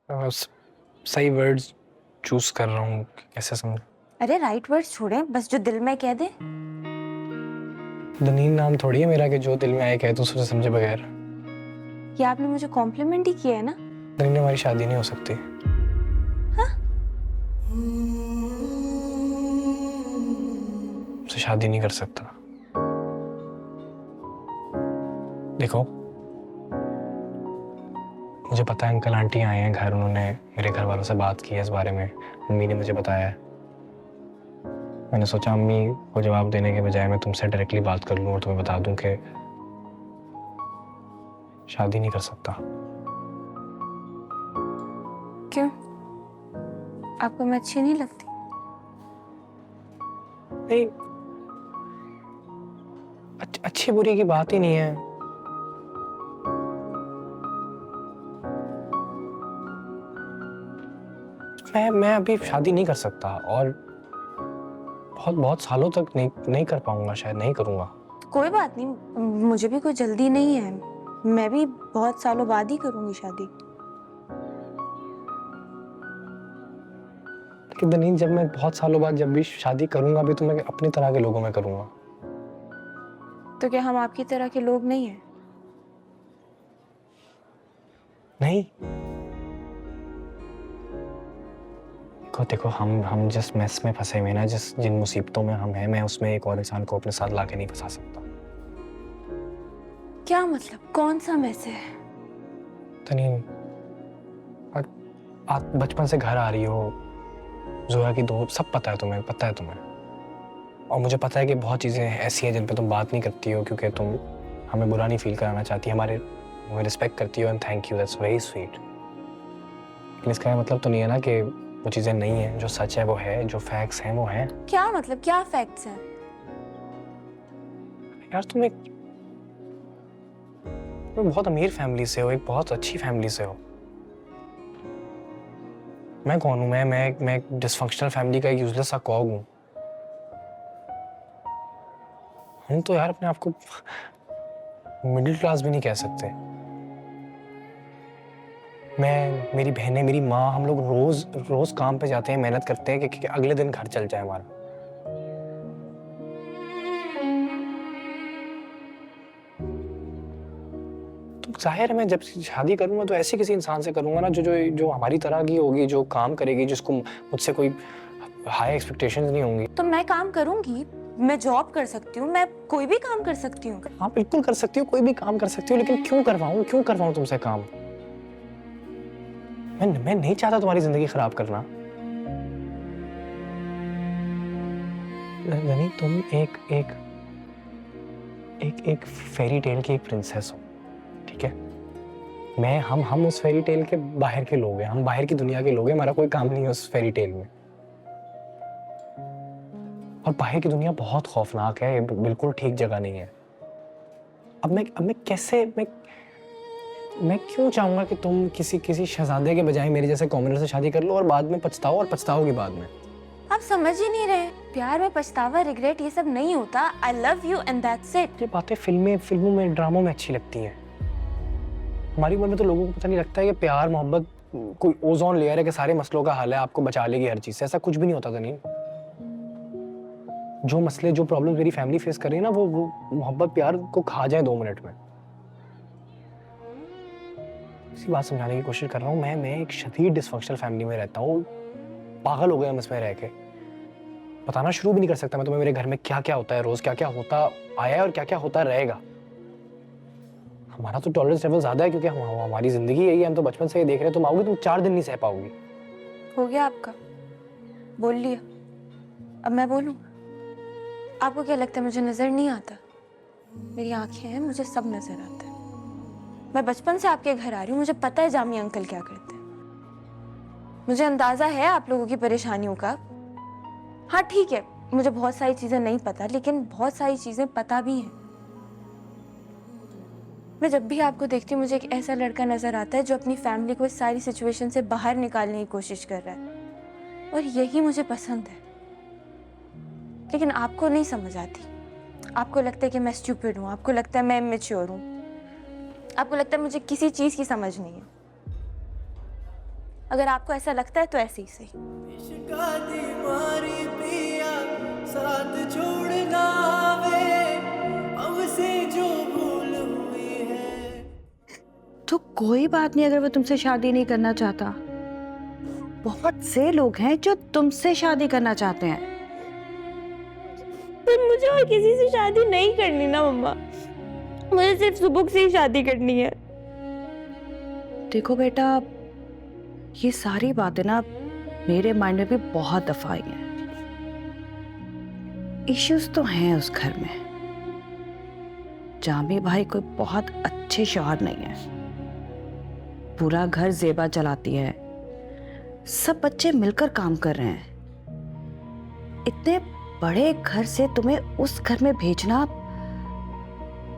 स- सही words choose कर रहा हूँ, कैसे समझ। अरे राइट वर्ड्स छोड़ें, बस जो दिल में कह दे। दनीन नाम थोड़ी है मेरा कि जो दिल में आए कहे तो सोचे समझे बगैर। ये आपने मुझे कॉम्प्लीमेंट ही किया है ना। दनीन हमारी शादी नहीं हो सकती। हाँ? उससे शादी नहीं कर सकता। देखो, मुझे पता है अंकल आंटी आए हैं घर, उन्होंने मेरे घर वालों से बात की है इस बारे में। मम्मी ने मुझे बताया है। मैंने सोचा अम्मी को जवाब देने के बजाय मैं तुमसे डायरेक्टली बात कर लूं और तुम्हें बता दूं कि शादी नहीं कर सकता। क्यों? आपको मैं अच्छी नहीं लगती? नहीं, अच्छी बुरी की बात ही नहीं है। मैं अभी शादी नहीं कर सकता और बहुत बहुत सालों तक नहीं कर पाऊंगा, शायद नहीं करूंगा। कोई बात नहीं, मुझे भी कोई जल्दी नहीं है। मैं भी बहुत सालों बाद ही करूंगी शादी। लेकिन दनीन, जब मैं बहुत सालों बाद जब भी शादी करूंगा भी तो मैं अपनी तरह के लोगों में करूंगा। तो क्या हम आपकी तरह के लोग नहीं हैं? नहीं, देखो हम जिस मेस में फंसे हुए ना, जिन मुसीबतों में हम हैं, मैं उसमें एक और इंसान को अपने साथ लाके नहीं फंसा सकता। क्या मतलब? कौन सा मैसेज है? तनीन, आप बचपन से घर आ रही हो, जोया की दोस्त, सब पता है तुम्हें, पता है तुम्हें। और मुझे पता है कि बहुत चीज़ें ऐसी हैं जिन पे तुम बात नहीं करती हो क्योंकि तुम हमें बुरा नहीं फील कराना चाहती, हमें रिस्पेक्ट करती हो, and thank you, that's very sweet. लेकिन इसका मतलब तो नहीं है ना कि वो चीज़ें नहीं है। जो सच है वो है, जो फैक्ट्स हैं वो हैं। क्या मतलब? क्या फैक्ट्स हैं? यार तुम बहुत अमीर फैमिली से हो, एक बहुत अच्छी फैमिली से हो। मैं कौन हूँ? मैं एक डिसफंक्शनल फैमिली का एक यूजलेस सा कॉग हूँ। हम तो यार अपने आप को मिडिल क्लास भी नहीं कह सकते। मैं, मेरी बहनें, मेरी माँ, हम लोग रोज रोज काम पे जाते हैं, मेहनत करते हैं कि अगले दिन घर चल जाए हमारा। तो जाहिर है मैं जब शादी करूंगा तो ऐसे किसी इंसान से करूंगा ना जो जो जो हमारी तरह की होगी, जो काम करेगी, जिसको मुझसे कोई हाई एक्सपेक्टेशंस नहीं होंगी। तो मैं काम करूंगी, मैं जॉब कर सकती हूँ, मैं कोई भी काम कर सकती हूँ। हाँ बिल्कुल कर सकती हो, कोई भी काम कर सकती हो, लेकिन क्यों करवाऊं तुमसे काम? मैं नहीं चाहता तुम्हारी जिंदगी खराब करना। नहीं, तुम एक फेरी टेल की एक प्रिंसेस हो, ठीक है? हम उस फेरी टेल के बाहर के लोग हैं, हम बाहर की दुनिया के लोग हैं, हमारा कोई काम नहीं है उस फेरी टेल में। और बाहर की दुनिया बहुत खौफनाक है, बिल्कुल ठीक जगह नहीं है। अब मैं कैसे मैं क्यों चाहूंगा कि तुम किसी शहजादे के बजाय मेरे जैसे कॉमनर से शादी कर लो और बाद में पछताओ, और पछताओगी बाद में। आप समझ ही नहीं रहे। प्यार में पछतावा, रिग्रेट, ये सब नहीं होता। I love you and that's it. ये बातें फिल्मों में, ड्रामों में अच्छी लगती हैं। हमारी उम्र में तो लोगों को पता नहीं लगता है कि प्यार मोहब्बत कोई ओजोन लेयर है कि सारे मसलों का हल है, आपको बचा लेगी हर चीज से। ऐसा कुछ भी नहीं होता था। नहीं, जो मसले, जो प्रॉब्लम मेरी फैमिली फेस कर रही है ना, वो मोहब्बत प्यार को खा जाए 2 मिनट में। इसी बात समझाने की कोशिश कर रहा हूँ। मैं एक शदीद डिसफंक्शनल फैमिली में रहता हूँ। पागल हो गए हम इसमें रह के। बताना शुरू भी नहीं कर सकता मैं तुम्हें मेरे घर में क्या क्या होता है, रोज क्या क्या होता आया है और क्या क्या होता रहेगा। हमारा तो टॉलरेंस लेवल ज्यादा है क्योंकि हमारी जिंदगी यही है, हम तो बचपन से ये देख रहे हैं। तुम आओगे, तुम 4 दिन नहीं सह पाओगी। हो गया आपका, बोल लिया। अब मैं बोलूं? आपको क्या लगता है मुझे नजर नहीं आता? मेरी आंखें हैं, मुझे सब नजर आता है। मैं बचपन से आपके घर आ रही हूँ, मुझे पता है जामी अंकल क्या करते हैं। मुझे अंदाजा है आप लोगों की परेशानियों का। हाँ ठीक है, मुझे बहुत सारी चीजें नहीं पता, लेकिन बहुत सारी चीजें पता भी हैं। मैं जब भी आपको देखती हूँ मुझे एक ऐसा लड़का नजर आता है जो अपनी फैमिली को इस सारी सिचुएशन से बाहर निकालने की कोशिश कर रहा है, और यही मुझे पसंद है। लेकिन आपको नहीं समझ आती। आपको लगता है कि मैं स्टूपिड हूँ, आपको लगता है मैं इमेच्योर हूँ, आपको लगता है मुझे किसी चीज की समझ नहीं है। अगर आपको ऐसा लगता है तो ऐसे ही सही। साथ छोड़ना वे हमसे जो भूल हुई है। तो कोई बात नहीं अगर वो तुमसे शादी नहीं करना चाहता। बहुत से लोग हैं जो तुमसे शादी करना चाहते हैं। पर मुझे और किसी से शादी नहीं करनी ना मम्मा, मुझे सिर्फ सुबुक से ही शादी करनी है। देखो बेटा, ये सारी बातें ना मेरे माइंड में भी बहुत दफा आई हैं। इश्यूज तो हैं उस घर में। जामी भाई कोई बहुत अच्छे शौहर नहीं है। पूरा घर जेबा चलाती है, सब बच्चे मिलकर काम कर रहे हैं। इतने बड़े घर से तुम्हें उस घर में भेजना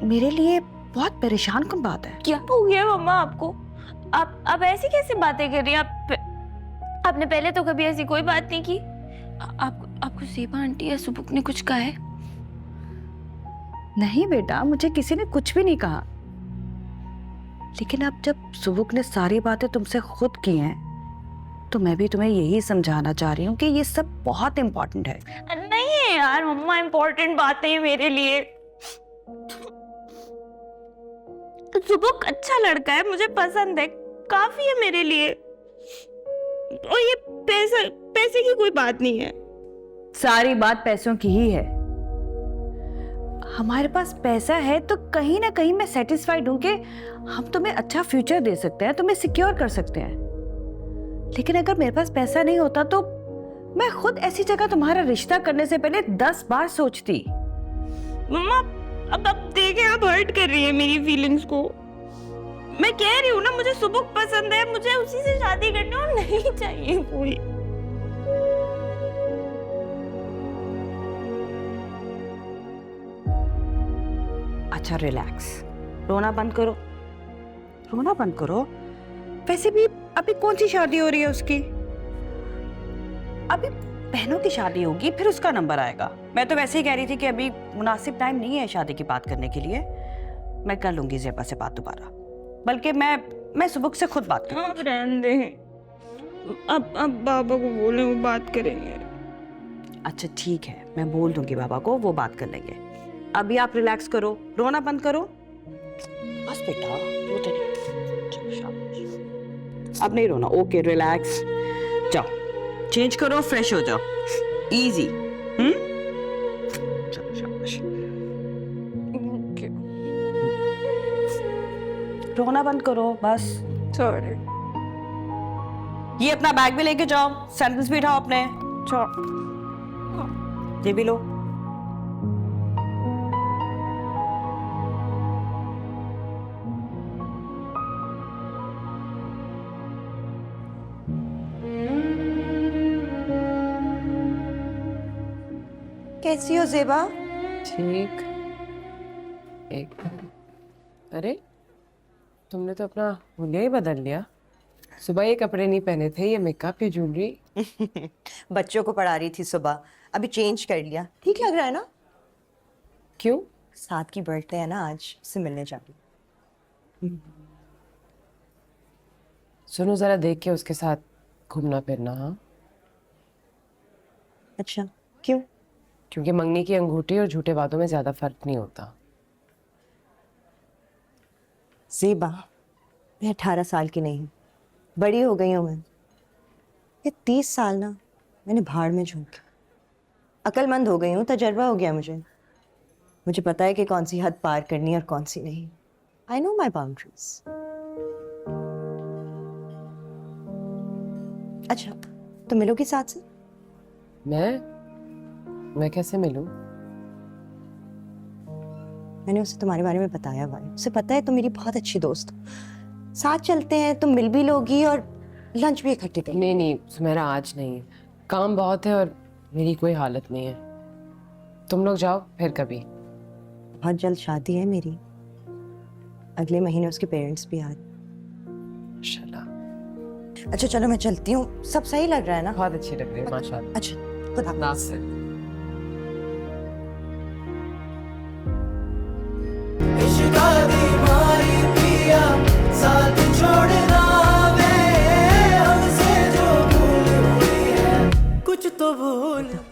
मेरे लिए बहुत परेशान कन बात है। क्या हो गया मम्मा आपको? आप ऐसी कैसे बातें कर रही हैं? आपने पहले तो कभी ऐसी कोई बात नहीं की। आपको सेबा आंटी या सुबुक ने कुछ कहा है? नहीं बेटा, मुझे किसी ने कुछ भी नहीं कहा। लेकिन अब जब सुबुक ने सारी बातें तुमसे खुद की हैं, तो मैं भी तुम्हें यही समझाना चाह रही हूँ कि ये सब बहुत इम्पोर्टेंट है। नहीं है यार मम्मा, इम्पोर्टेंट बातें हैं मेरे लिए। सुबुक अच्छा लड़का है, मुझे पसंद है, काफी है मेरे लिए। और ये पैसे की कोई बात नहीं है। सारी बात पैसों की ही है। हमारे पास पैसा है तो कहीं ना कहीं मैं सेटिस्फाइड हूं कि हम तुम्हें अच्छा फ्यूचर दे सकते हैं, तुम्हें सिक्योर कर सकते हैं। लेकिन अगर मेरे पास पैसा नहीं होता तो मैं खुद ऐसी जगह तुम्हारा रिश्ता करने से पहले 10 बार सोचती। मम्मा अब देखे, आप हर्ट कर रही है मेरी फीलिंग्स को। मैं कह रही हूँ ना, मुझे सुबुक पसंद है, मुझे उसी से शादी करनी और नहीं चाहिए कोई। अच्छा रिलैक्स, रोना बंद करो, रोना बंद करो। वैसे भी अभी कौन सी शादी हो रही है उसकी? अभी बहनों की शादी होगी, फिर उसका नंबर आएगा। मैं तो वैसे ही कह रही थी कि अभी मुनासिब टाइम नहीं है शादी की बात करने के लिए। मैं कर लूंगी ज़ेबा से बात दोबारा, बल्कि मैं सुबुक से खुद बात करूंगी। आप रहने दें, अब बाबा को बोले, वो बात करेंगे। अच्छा ठीक है, मैं बोल दूंगी बाबा को, वो बात कर लेंगे। अभी आप रिलैक्स करो, रोना बंद करो। बस बेटा, रोते नहीं। चलो शाबाश, अब नहीं रोना। ओके रिलैक्स, जाओ चेंज करो, फ्रेश हो जाओ। इजी। चलो शाबाश, रोना बंद करो बस। सॉरी। ये अपना बैग भी लेके जाओ, सैंडल्स भी उठाओ अपने। ये भी लो। कैसी हो ज़ेबा? ठीक। एक अरे तुमने तो अपना हुलिया ही बदल लिया। सुबह ये कपड़े नहीं पहने थे, ये मेकअप, ये ज्वेलरी। बच्चों को पढ़ा रही थी सुबह, अभी चेंज कर लिया। ठीक लग रहा है ना? क्यों? साथ की बर्थडे है ना आज, उससे मिलने जा रही। सुनो, जरा देख के उसके साथ घूमना फिरना। हाँ अच्छा क्यों? क्योंकि मंगनी की अंगूठी और झूठे वादों में ज्यादा फर्क नहीं होता। ज़ेबा, मैं 18 साल की नहीं, बड़ी हो गई हूँ मैं। ये 30 साल ना मैंने भाड़ में झोंके। अक्लमंद हो गई हूँ, तजर्बा हो गया मुझे। मुझे पता है कि कौन सी हद पार करनी है और कौन सी नहीं। I know my boundaries. अच्छा, तो मिलोगी साथ से? मैं कैसे मिलूं? मैंने उसे तुम्हारे बारे में बताया हुआ है, उसे पता है तुम मेरी बहुत अच्छी दोस्त हो। साथ चलते हैं, तुम मिल भी लोगी और लंच भी इकट्ठे करेंगे। नहीं सुमेरा, आज नहीं, काम बहुत है और मेरी कोई हालत नहीं है। तुम लोग जाओ, फिर कभी। बहुत जल्द शादी है मेरी, अगले महीने उसके पेरेंट्स भी आ रहे। माशाल्लाह। अच्छा चलो मैं चलती हूँ, सब सही लग रहा है ना? बहुत अच्छी लग रही है माशाल्लाह। अच्छा खुदा नासिर। साथ छोड़ना वे हमसे कुछ तो भूल